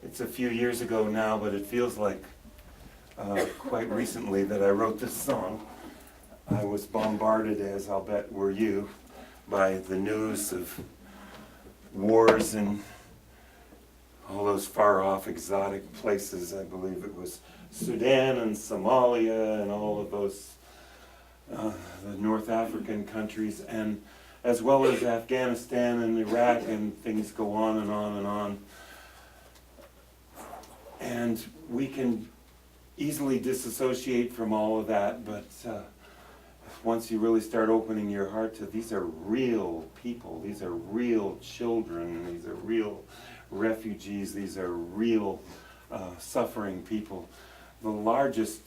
It's a few years ago now, but it feels like quite recently that I wrote this song. I was bombarded, as I'll bet were you, by the news of wars in all those far-off exotic places. I believe it was Sudan and Somalia and all of those the North African countries, and as well as Afghanistan and Iraq, and things go on and on and on. And we can easily disassociate from all of that, but once you really start opening your heart to these are real people, these are real children, these are real refugees, these are real suffering people. The largest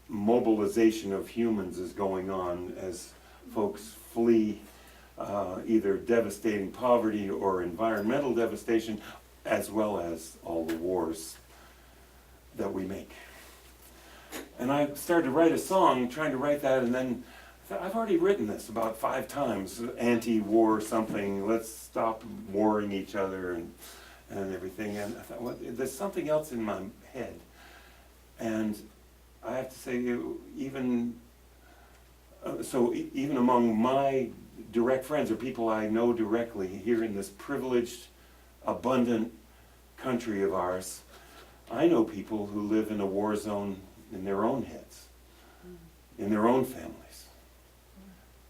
mobilization of humans is going on as folks flee either devastating poverty or environmental devastation, as well as all the wars that we make. And I started to write a song, trying to write that, and then I thought, I've already written this about 5 times, anti-war something, let's stop warring each other and everything. And I thought, well, there's something else in my head. And I have to say, even among my direct friends or people I know directly here in this privileged, abundant country of ours, I know people who live in a war zone in their own heads, in their own families.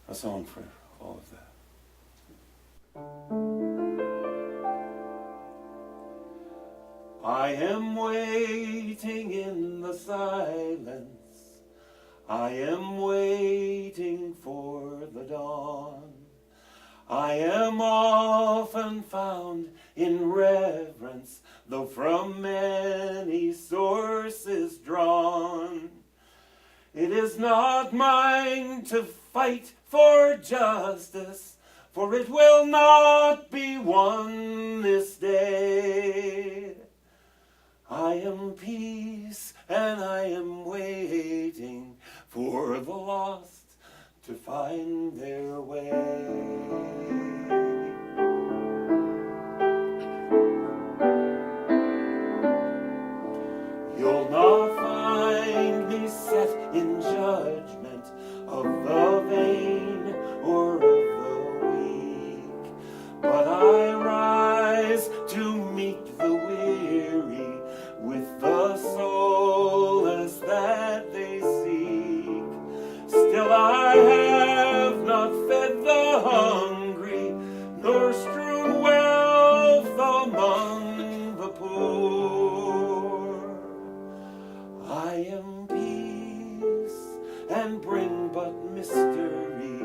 A song for all of that. I am waiting in the silence. I am waiting for the dawn. I am often found in reverence, though from many sources drawn. It is not mine to fight for justice, for it will not be won this day. I am peace, and I am waiting for the lost to find their way. You'll not find me set in judgment of the vain or of the weak, but I rise to meet the weary with the solace that they seek. Still I have not fed the hungry, nor strewn wealth among the poor. I am peace, and bring but mystery,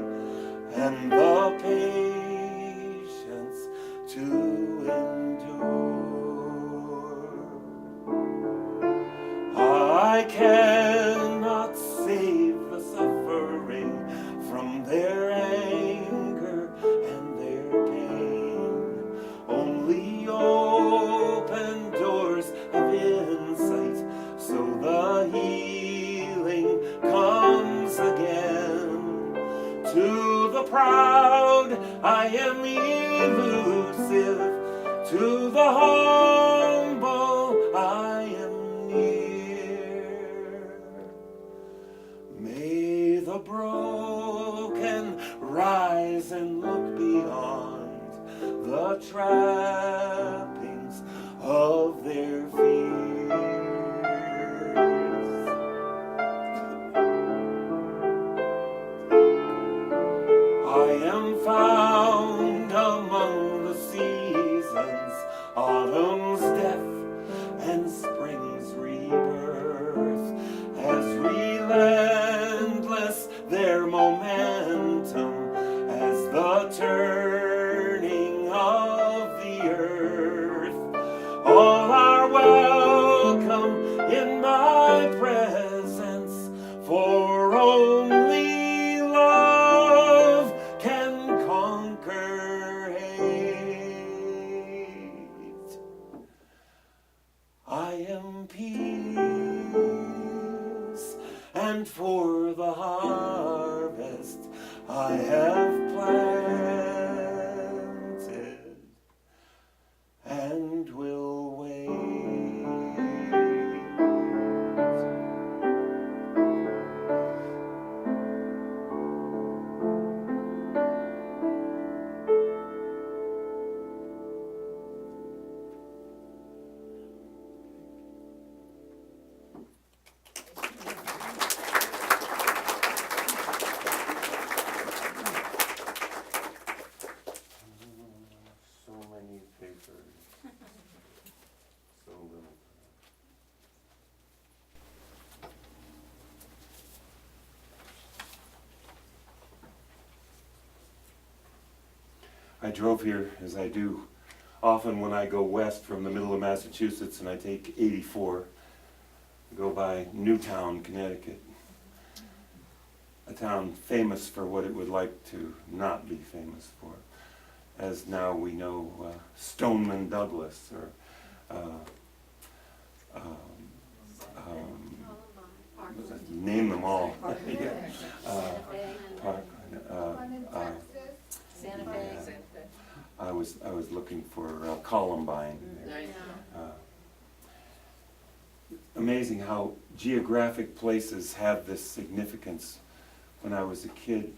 and the patience to endure. I cannot save the suffering from their anger and their pain. Only open doors of insight, so the healing comes again. To the proud I am elusive, to the humble I am near. May the broken rise and look beyond the trappings of their fears. I am found among the seasons, autumn's death and spring's rebirth, as relentless their momentum as the turning of the earth. All are welcome in my presence, for only love can conquer hate. I am peace, and for the harvest I have planted and will wait. I drove here, as I do often when I go west from the middle of Massachusetts and I take 84, I go by Newtown, Connecticut, a town famous for what it would like to not be famous for. As now we know, Stoneman Douglas, or name them all. Yeah. Santa Fe. I was looking for Columbine. Amazing how geographic places have this significance. When I was a kid,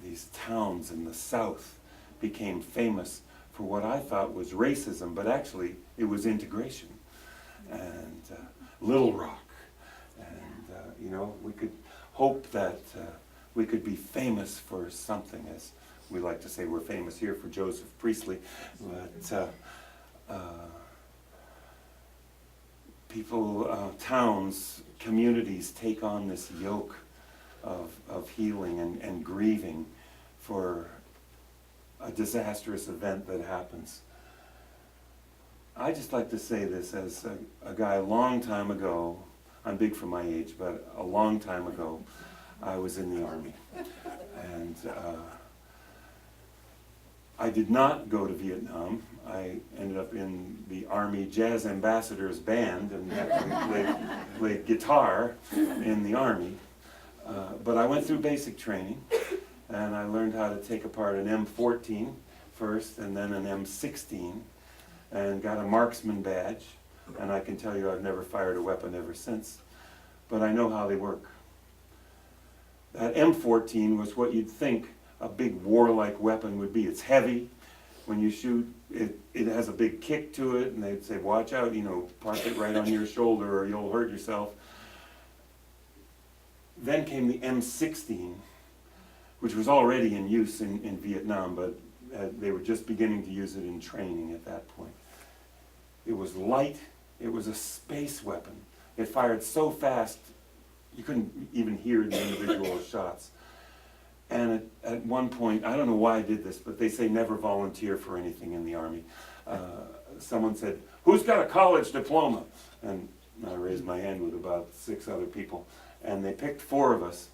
these towns in the South became famous for what I thought was racism, but actually it was integration. And Little Rock, and you know, we could hope that we could be famous for something, as we like to say we're famous here for Joseph Priestley, but people, towns, communities take on this yoke of healing and grieving for a disastrous event that happens. I just like to say this as a guy a long time ago. I'm big for my age, but a long time ago, I was in the Army. And I did not go to Vietnam. I ended up in the Army Jazz Ambassadors Band and actually played guitar in the Army. But I went through basic training, and I learned how to take apart an M14 first, and then an M16, and got a marksman badge. And I can tell you I've never fired a weapon ever since, but I know how they work. That M14 was what you'd think a big warlike weapon would be. It's heavy. When you shoot, it has a big kick to it, and they'd say, watch out, you know, park it right on your shoulder or you'll hurt yourself. Then came the M16, which was already in use in Vietnam, but they were just beginning to use it in training at that point. It was light. It was a space weapon. It fired so fast you couldn't even hear the individual shots. And at one point, I don't know why I did this, but they say never volunteer for anything in the Army. Someone said, who's got a college diploma? And I raised my hand with about 6 other people. And they picked 4 of us.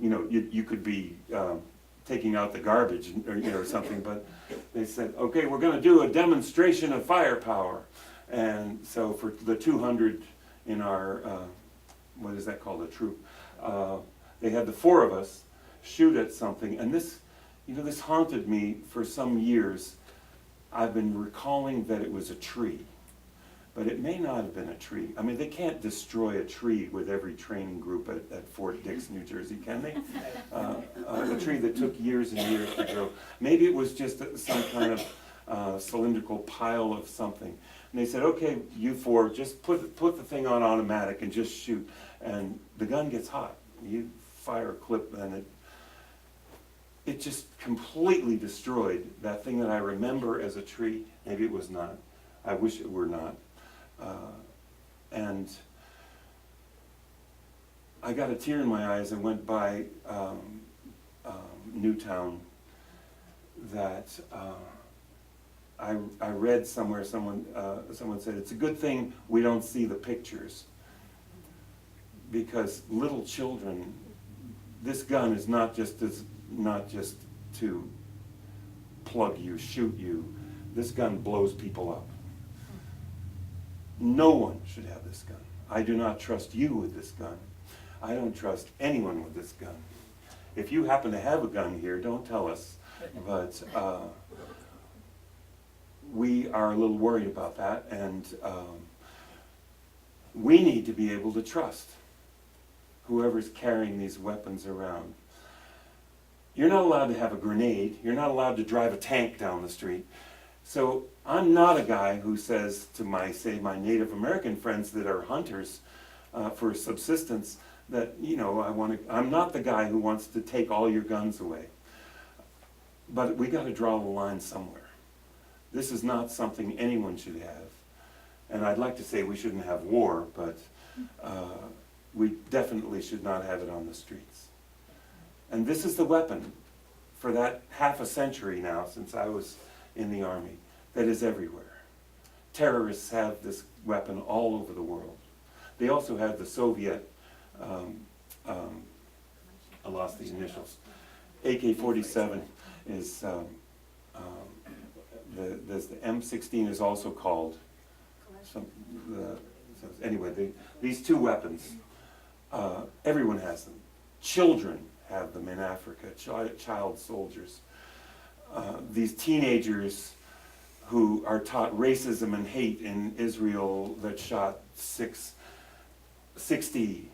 You know, you could be taking out the garbage or something, but they said, okay, we're going to do a demonstration of firepower. And so for the 200 in our, what is that called, a troop, they had the 4 of us shoot at something. And this, you know, this haunted me for some years. I've been recalling that it was a tree, but it may not have been a tree. I mean, they can't destroy a tree with every training group at Fort Dix, New Jersey, can they? A tree that took years and years to grow. Maybe it was just some kind of cylindrical pile of something. And they said, okay, you 4, just put the thing on automatic and just shoot. And the gun gets hot. You fire a clip and it just completely destroyed that thing that I remember as a tree. Maybe it was not. I wish it were not. And I got a tear in my eyes and went by Newtown that I read somewhere, someone said, it's a good thing we don't see the pictures, because little children, this gun is not just to plug you, shoot you. This gun blows people up. No one should have this gun. I do not trust you with this gun. I don't trust anyone with this gun. If you happen to have a gun here, don't tell us. But we are a little worried about that, and we need to be able to trust whoever's carrying these weapons around. You're not allowed to have a grenade. You're not allowed to drive a tank down the street. So I'm not a guy who says to my Native American friends that are hunters for subsistence that, you know, I'm not the guy who wants to take all your guns away. But we got to draw the line somewhere. This is not something anyone should have. And I'd like to say we shouldn't have war, but we definitely should not have it on the streets. And this is the weapon for that half a century now, since I was in the Army, that is everywhere. Terrorists have this weapon all over the world. They also have the Soviet, I lost the initials, AK-47 is, the M16 is also called, anyway, these two weapons, everyone has them. Children have them in Africa, child soldiers. These teenagers who are taught racism and hate in Israel that shot 60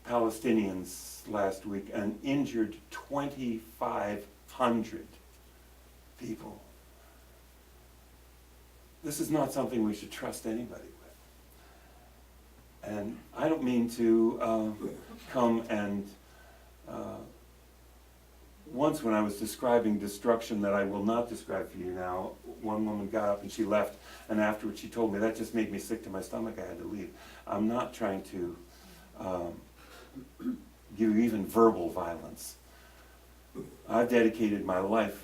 Palestinians last week and injured 2,500 people. This is not something we should trust anybody with. And I don't mean to come and once when I was describing destruction that I will not describe for you now, one woman got up and she left, and afterwards she told me, that just made me sick to my stomach, I had to leave. I'm not trying to give you even verbal violence. I've dedicated my life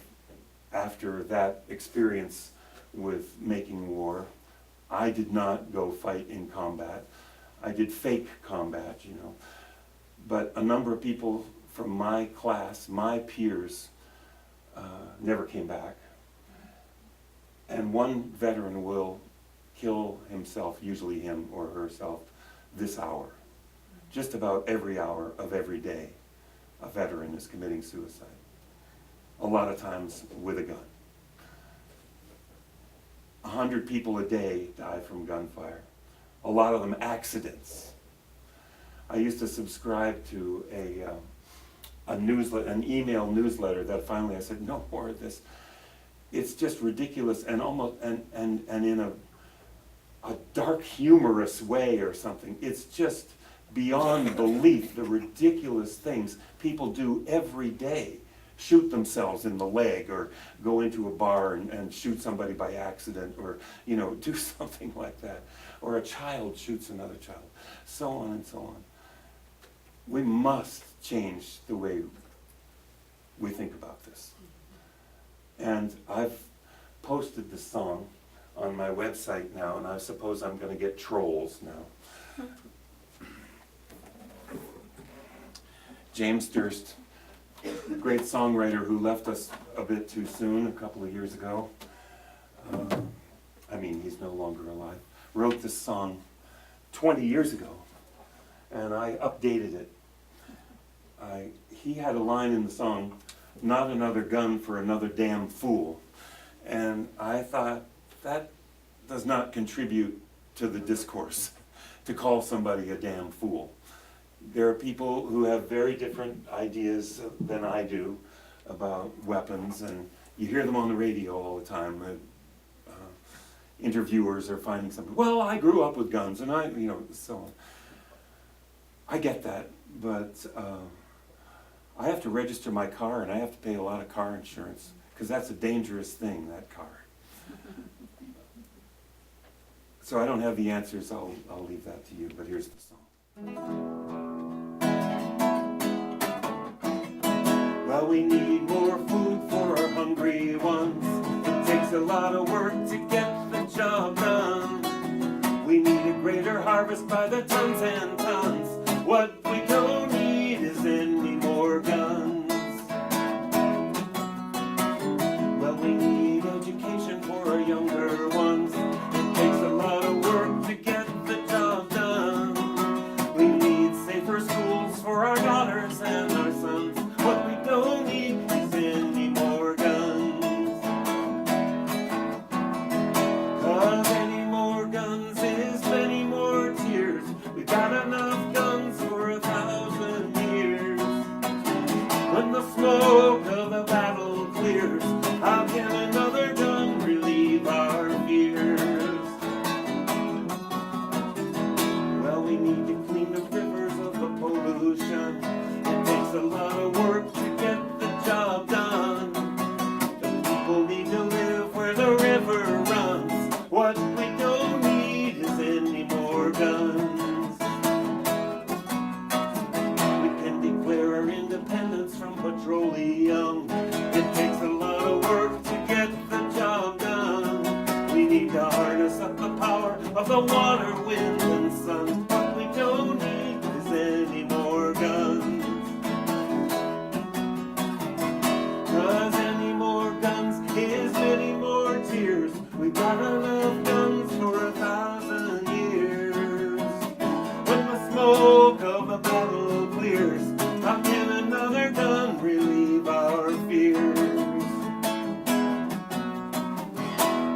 after that experience with making war. I did not go fight in combat. I did fake combat, you know. But a number of people from my class, my peers, never came back. And one veteran will kill himself, usually him or herself, this hour. Just about every hour of every day, a veteran is committing suicide. A lot of times with a gun. 100 people a day die from gunfire. A lot of them accidents. I used to subscribe to a newsletter, an email newsletter that finally I said, no more of this. It's just ridiculous and almost and in a dark humorous way or something. It's just beyond belief the ridiculous things people do every day. Shoot themselves in the leg or go into a bar and shoot somebody by accident or, you know, do something like that. Or a child shoots another child. So on and so on. We must change the way we think about this. And I've posted the song on my website now, and I suppose I'm going to get trolls now. James Durst, great songwriter who left us a bit too soon a couple of years ago. I mean, he's no longer alive. Wrote this song 20 years ago, and I updated it. He had a line in the song, "Not another gun for another damn fool." And I thought, that does not contribute to the discourse, to call somebody a damn fool. There are people who have very different ideas than I do about weapons, and you hear them on the radio all the time. Interviewers are finding something, well, I grew up with guns, and so on. I get that, but I have to register my car, and I have to pay a lot of car insurance, because that's a dangerous thing, that car. So I don't have the answers, I'll leave that to you, but here's the song. Well, we need more food for our hungry ones. It takes a lot of work to get the job done. We need a greater harvest by the tons and tons. What we don't need is any more guns. Well, we need education for our younger ones. It takes a lot of work to get the job done. We need safer schools for our daughters and our sons. What we don't need is any more guns. 'Cause any more guns is many more tears. We've got enough guns for to harness up the power of the water, wind, and sun. What we don't need is any more guns. 'Cause any more guns is many more tears. We've got enough guns for 1,000 years. When the smoke of a battle clears, how can another gun relieve our fears?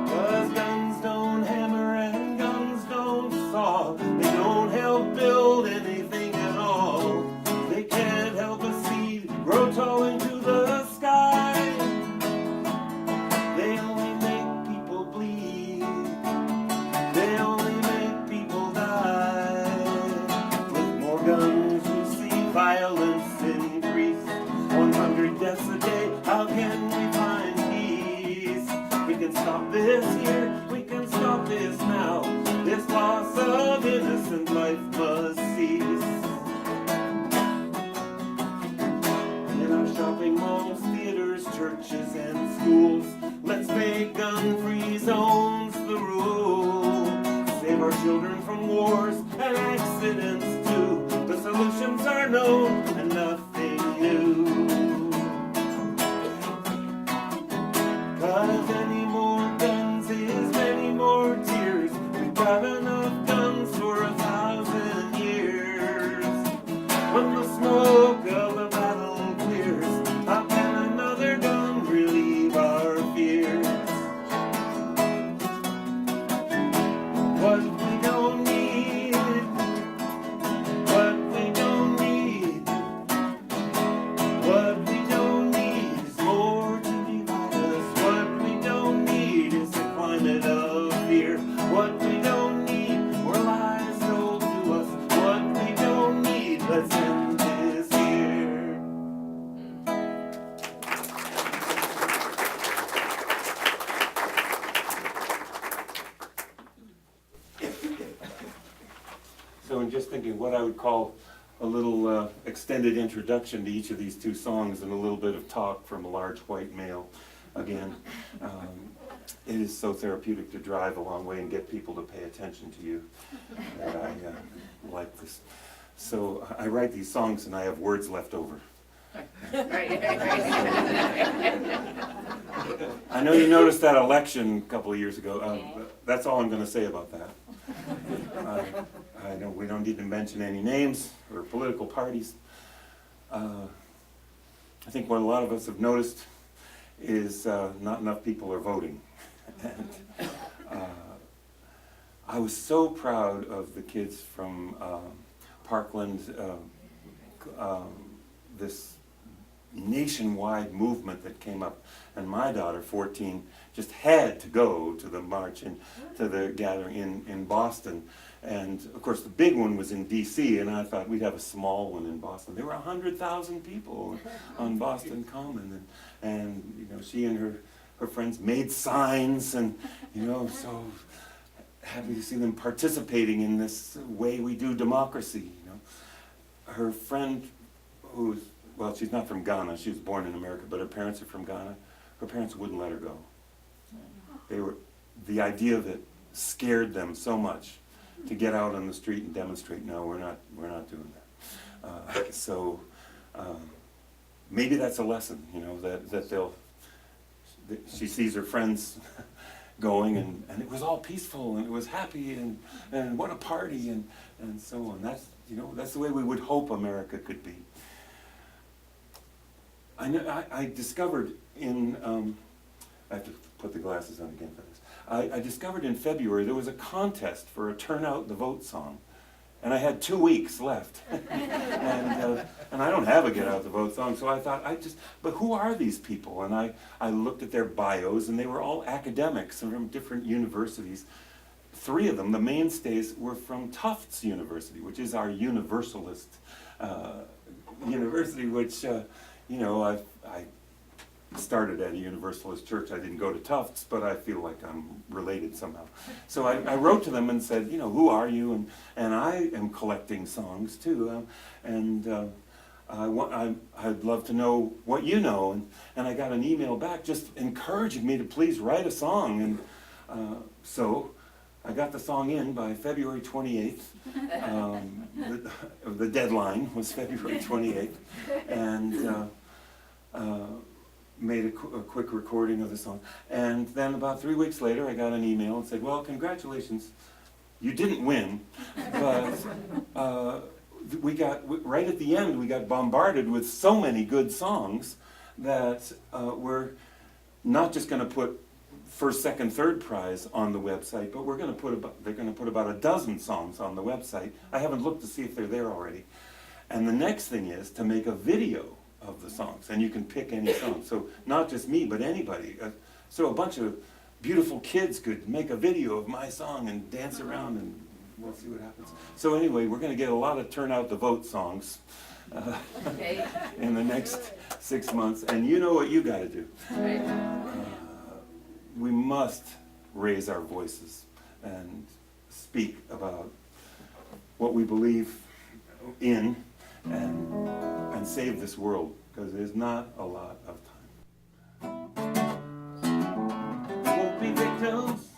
'Cause guns don't hammer and guns don't saw. They don't help build anything at all. They can't help a seed grow tall into the sky. They only make people bleed. They only make people die. With more guns you see violence increase. 100 deaths a day, how can we find peace? We can stop this here, we can stop this now. This loss of innocent life must cease. In our shopping malls, theaters, churches, and schools, let's make gun-free zones the rule. Save our children from wars and accidents too. The solutions are known and nothing new. 'Cause any more guns is many more tears. We've got enough guns for 1,000 years. When the smoke of a battle clears, how can another gun relieve our fears? What we don't need, what we don't need, what we don't need is more to divide us. What we don't need is a climate of fear. What we don't need were lies told to us. What we don't need, let's end this here. So in just thinking what I would call a little extended introduction to each of these two songs and a little bit of talk from a large white male again. It is so therapeutic to drive a long way and get people to pay attention to you that I like this. So I write these songs and I have words left over. I know you noticed that election a couple of years ago. That's all I'm going to say about that. I know we don't need to mention any names or political parties. I think what a lot of us have noticed is not enough people are voting. And I was so proud of the kids from Parkland, this nationwide movement that came up, and my daughter, 14, just had to go to the march and to the gathering in Boston. And of course the big one was in DC, and I thought we'd have a small one in Boston. There were 100,000 people on Boston Common, and you know, she and her friends made signs, and you know, so happy to see them participating in this way we do democracy. You know, her friend, who's, well, she's not from Ghana. She was born in America, but her parents are from Ghana. Her parents wouldn't let her go. The idea of it scared them so much to get out on the street and demonstrate. No, we're not doing that. So maybe that's a lesson, you know, that she sees her friends going, and it was all peaceful, and it was happy, and what a party, and so on. That's, you know, that's the way we would hope America could be. I discovered in, I have to put the glasses on again for this. I discovered in February there was a contest for a Turn Out the Vote song, and I had 2 weeks left. And I don't have a Get Out the Vote song, so I thought, but who are these people? And I looked at their bios, and they were all academics from different universities. 3 of them, the mainstays, were from Tufts University, which is our universalist university, which, you know, I started at a Universalist church. I didn't go to Tufts, but I feel like I'm related somehow. So I wrote to them and said, you know, who are you? And I am collecting songs too, I'd love to know what you know. And I got an email back just encouraging me to please write a song. And So I got the song in by February 28th. The deadline was February 28th. And made a quick recording of the song. And then about 3 weeks later, I got an email and said, well, congratulations, you didn't win, but we got, right at the end, we got bombarded with so many good songs that we're not just going to put first, second, third prize on the website, but we're going to put they're going to put about a dozen songs on the website. I haven't looked to see if they're there already. And the next thing is to make a video of the songs, and you can pick any song. So not just me, but anybody. So a bunch of beautiful kids could make a video of my song and dance around, and we'll see what happens. So anyway, we're going to get a lot of turn out the vote songs in the next 6 months, and you know what you got to do. We must raise our voices and speak about what we believe in, and save this world, because there's not a lot of time. Won't be victims,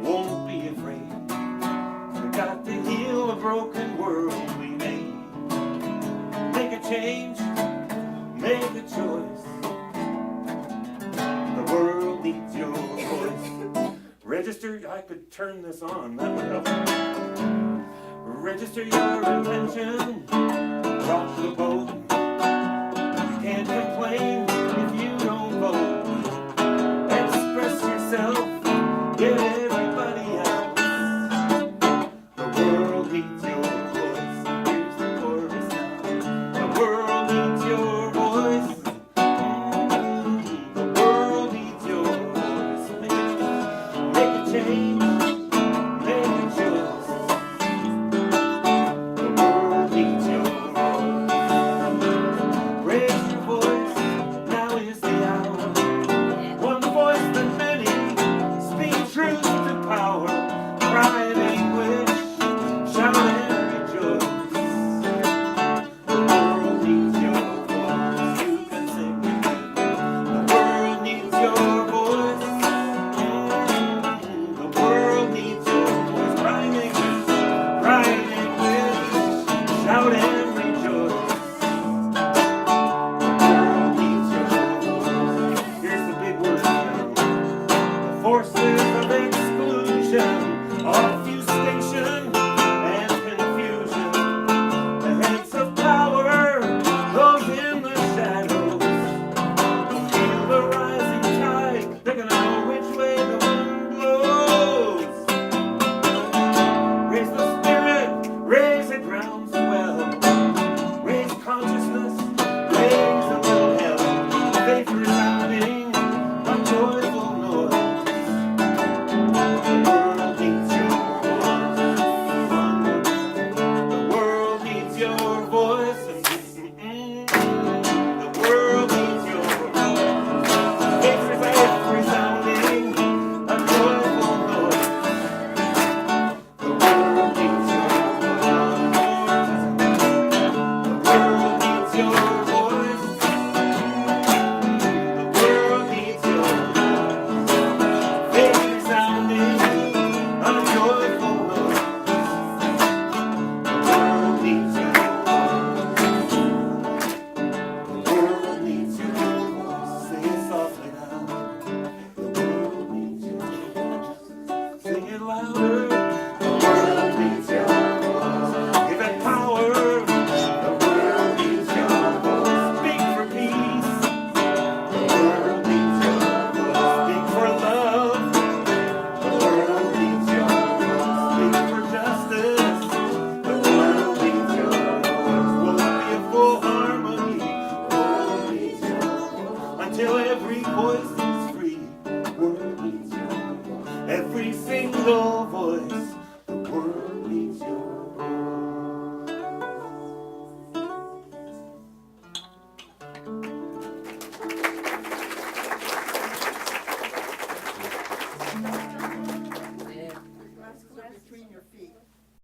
won't be afraid. We got to heal the broken world we made. Make a change, make a choice. The world needs your voice. Register, I could turn this on, that would help. Register your intention. Rock the boat. You can't complain if you don't vote. Express yourself. Get everybody out. The world needs your voice. Here's the chorus now. The world needs your voice. The world needs your voice. Make a change. Make a choice. The world needs your voice. Raise your voice, now is the hour. One voice that many, speak truth to power. Cry in anguish, shout and rejoice. The world needs your voice, you can sing with me. The world needs your voice. The world needs your voice. Cry in anguish, shout and rejoice. Forces of exclusion, obfuscation, and confusion. The heads of power, those in the shadows, feel the rising tide. They're gonna know which way the wind blows. Raise the spirit, raise the groundswell, raise consciousness, raise a little hell. Faith resounding, a joyful noise. Sing it louder.